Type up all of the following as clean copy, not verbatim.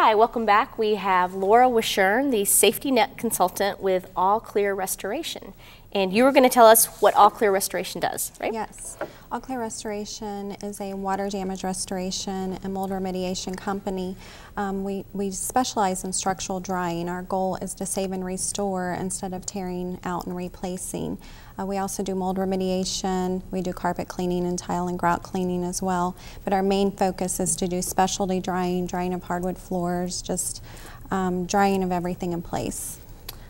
Hi, welcome back. We have Laura Wichern, the safety net consultant with All Clear Restoration. And you were going to tell us what All Clear Restoration does, right? Yes. All Clear Restoration is a water damage restoration and mold remediation company. We specialize in structural drying. Our goal is to save and restore instead of tearing out and replacing. We also do mold remediation. We do carpet cleaning and tile and grout cleaning as well. But our main focus is to do specialty drying, drying of hardwood floors, just drying of everything in place.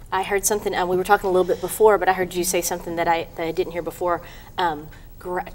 I heard something, we were talking a little bit before, but I heard you say something that I didn't hear before.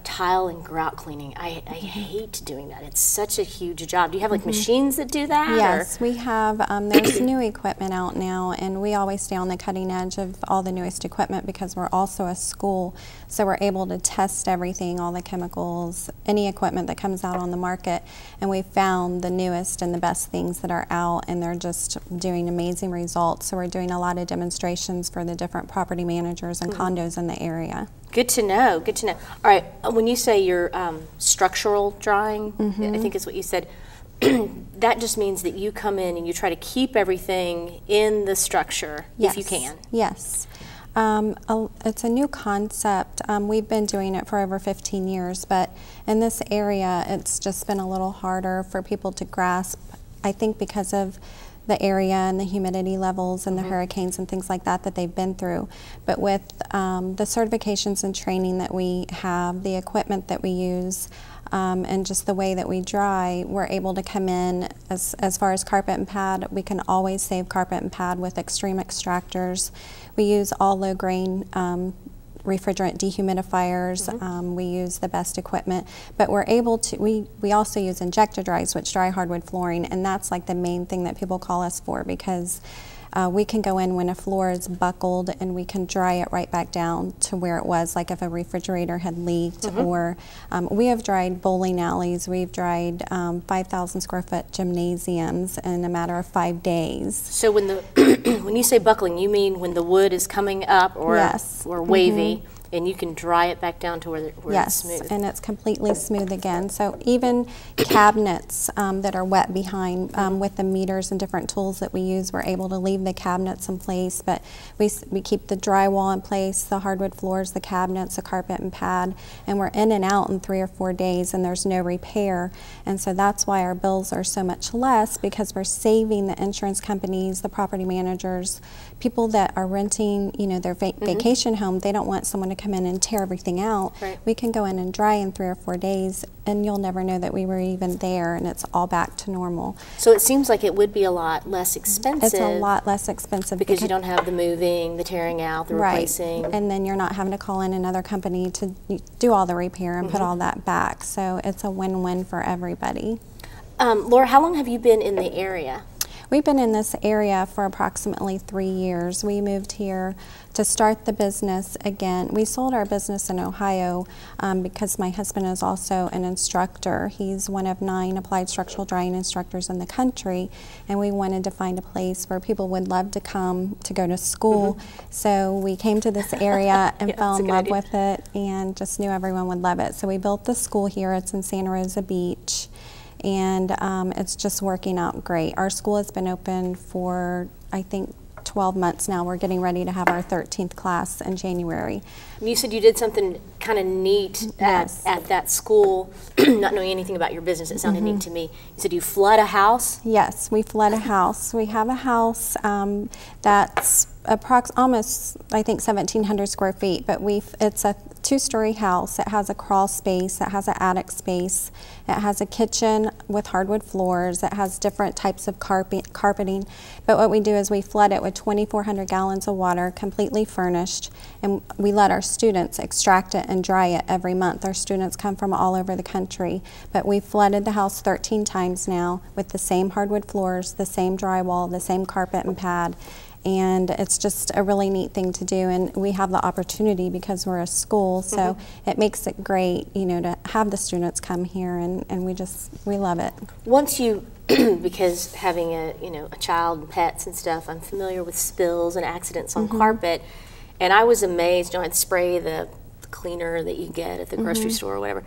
Tile and grout cleaning. I hate doing that. It's such a huge job. Do you have like machines that do that? Yes, we have. There's new equipment out now, and we always stay on the cutting edge of all the newest equipment because we're also a school, so we're able to test everything, all the chemicals, any equipment that comes out on the market, and we've found the newest and the best things that are out, and they're just doing amazing results. So we're doing a lot of demonstrations for the different property managers and condos in the area. Good to know, good to know. All right, when you say you're structural drying, I think is what you said, that just means that you come in and you try to keep everything in the structure if you can. Yes. It's a new concept. We've been doing it for over 15 years, but in this area it's just been a little harder for people to grasp, I think because of the area and the humidity levels and the hurricanes and things like that that they've been through. But with the certifications and training that we have, the equipment that we use, and just the way that we dry, we're able to come in as far as carpet and pad. We can always save carpet and pad with extreme extractors. We use all low grain refrigerant dehumidifiers. We use the best equipment, but we're able to, we also use injector dries, which dry hardwood flooring, and that's like the main thing that people call us for, because we can go in when a floor is buckled and we can dry it right back down to where it was, like if a refrigerator had leaked, or we have dried bowling alleys, we've dried 5,000 square foot gymnasiums in a matter of 5 days. So when the when you say buckling, you mean when the wood is coming up or, or wavy, and you can dry it back down to where it's smooth. Yes, and it's completely smooth again. So even cabinets that are wet behind, with the meters and different tools that we use, we're able to leave the cabinets in place, but we keep the drywall in place, the hardwood floors, the cabinets, the carpet and pad, and we're in and out in 3 or 4 days, and there's no repair. And so that's why our bills are so much less, because we're saving the insurance companies, the property managers, people that are renting, you know, their vacation home. They don't want someone to come in and tear everything out. We can go in and dry in 3 or 4 days, and you'll never know that we were even there, and it's all back to normal. So it seems like it would be a lot less expensive. It's a lot less expensive because you don't have the moving, the tearing out, the replacing. And then you're not having to call in another company to do all the repair and put all that back. So it's a win-win for everybody. Laura, how long have you been in the area? We've been in this area for approximately 3 years. We moved here to start the business again. We sold our business in Ohio because my husband is also an instructor. He's one of 9 applied structural drying instructors in the country, and we wanted to find a place where people would love to come to go to school. So we came to this area and fell in love with it, and just knew everyone would love it. So we built the school here. It's in Santa Rosa Beach, and it's just working out great. Our school has been open for, I think, 12 months now. We're getting ready to have our 13th class in January. You said you did something kind of neat at that school, not knowing anything about your business. It sounded neat to me. You said you flood a house? Yes, we flood a house. We have a house that's almost, I think, 1,700 square feet, but it's a 2-story house. It has a crawl space, it has an attic space, it has a kitchen with hardwood floors, it has different types of carpeting. But what we do is we flood it with 2,400 gallons of water, completely furnished, and we let our students extract it and dry it every month. Our students come from all over the country, but we've flooded the house 13 times now with the same hardwood floors, the same drywall, the same carpet and pad. And it's just a really neat thing to do, and we have the opportunity because we're a school, so it makes it great, you know, to have the students come here, and we love it. Once you, because having a child and pets and stuff, I'm familiar with spills and accidents on carpet, and I was amazed. You know, I'd spray the cleaner that you get at the grocery store or whatever,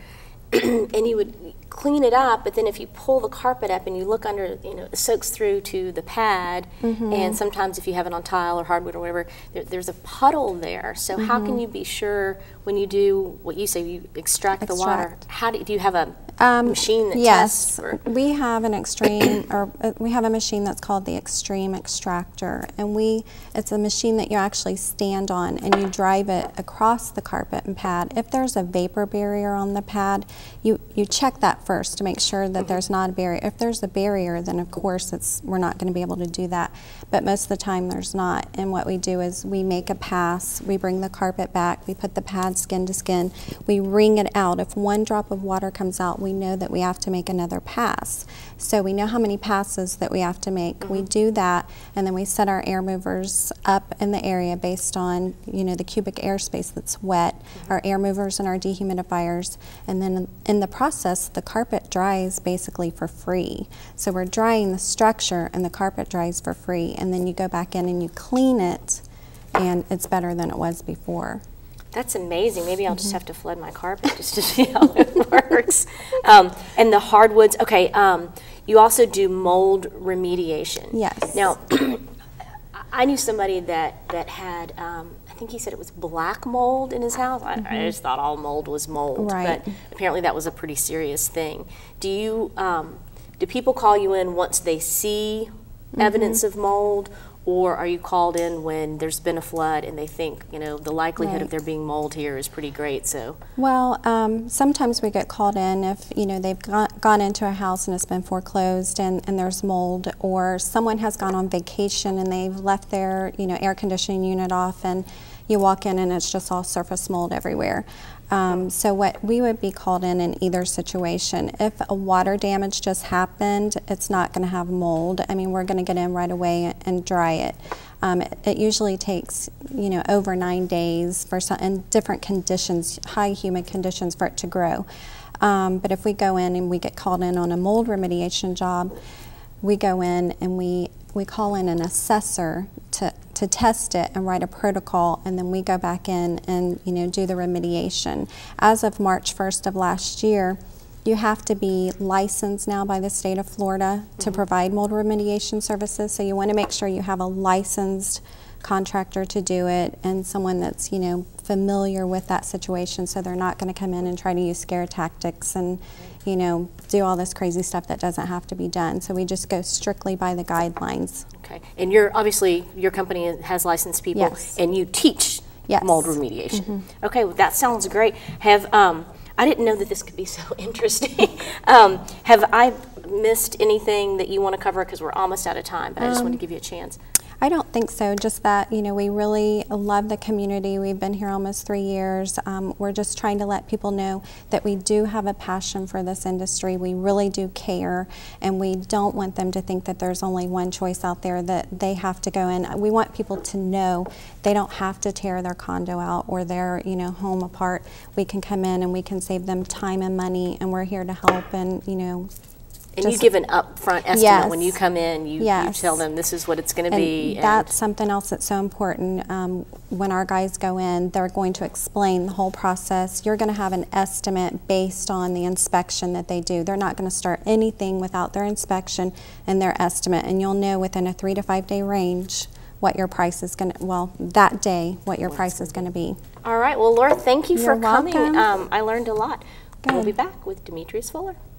and you would clean it up, but then if you pull the carpet up and you look under, you know, it soaks through to the pad, and sometimes if you have it on tile or hardwood or whatever, there's a puddle there. So how can you be sure when you do what you say, you extract the water? How do you have a machine that tests? Yes, we have an extreme, or we have a machine that's called the Extreme Extractor, and it's a machine that you actually stand on and you drive it across the carpet and pad. If there's a vapor barrier on the pad, you check that first to make sure that there's not a barrier. If there's a barrier, then of course we're not going to be able to do that, but most of the time there's not. And what we do is we make a pass, we bring the carpet back, we put the pad skin to skin, we wring it out. If one drop of water comes out, we know that we have to make another pass. So we know how many passes that we have to make. We do that, and then we set our air movers up in the area based on, you know, the cubic airspace that's wet, our air movers and our dehumidifiers, and then in the process, the carpet dries basically for free. So we're drying the structure and the carpet dries for free, and then you go back in and you clean it, and it's better than it was before. That's amazing. Maybe I'll just have to flood my carpet just to see how it works. And the hardwoods, okay, you also do mold remediation. Yes. Now, I knew somebody that had, I think he said it was black mold in his house. I just thought all mold was mold, right. But apparently that was a pretty serious thing. Do people call you in once they see evidence of mold, or are you called in when there's been a flood and they think, you know, the likelihood of there being mold here is pretty great? So, well, sometimes we get called in if, you know, they've gone into a house and it's been foreclosed and there's mold, or someone has gone on vacation and they've left their, you know, air conditioning unit off, and you walk in and it's just all surface mold everywhere. So what we would be called in either situation. If a water damage just happened, it's not going to have mold. I mean, we're going to get in right away and dry it. It usually takes, you know, over 9 days for in different conditions, high humid conditions, for it to grow. But if we go in and we get called in on a mold remediation job, we go in and we call in an assessor to test it and write a protocol, and then we go back in and, you know, do the remediation. As of March 1st of last year, you have to be licensed now by the state of Florida to provide mold remediation services. So you want to make sure you have a licensed contractor to do it, and someone that's, you know, familiar with that situation, so they're not going to come in and try to use scare tactics and, you know, do all this crazy stuff that doesn't have to be done. So we just go strictly by the guidelines. Okay, and obviously your company has licensed people, yes. And you teach yes. mold remediation. Okay, well, that sounds great. I didn't know that this could be so interesting. Have I missed anything that you want to cover? Because we're almost out of time, but I just want to give you a chance. I don't think so, just that, you know, we really love the community. We've been here almost 3 years. We're just trying to let people know that we do have a passion for this industry. We really do care, and we don't want them to think that there's only one choice out there, that they have to go in. We want people to know they don't have to tear their condo out or their, you know, home apart. We can come in and we can save them time and money, and we're here to help, and, you know, and you give an upfront estimate yes. when you come in. You tell them this is what it's going to be. And that's something else that's so important. When our guys go in, they're going to explain the whole process. You're going to have an estimate based on the inspection that they do. They're not going to start anything without their inspection and their estimate, and you'll know within a 3 to 5 day range what your price is going to, well, that day, what your price is going to be. All right. Well, Laura, thank you for coming. Welcome. I learned a lot. Good. We'll be back with Demetrius Fuller.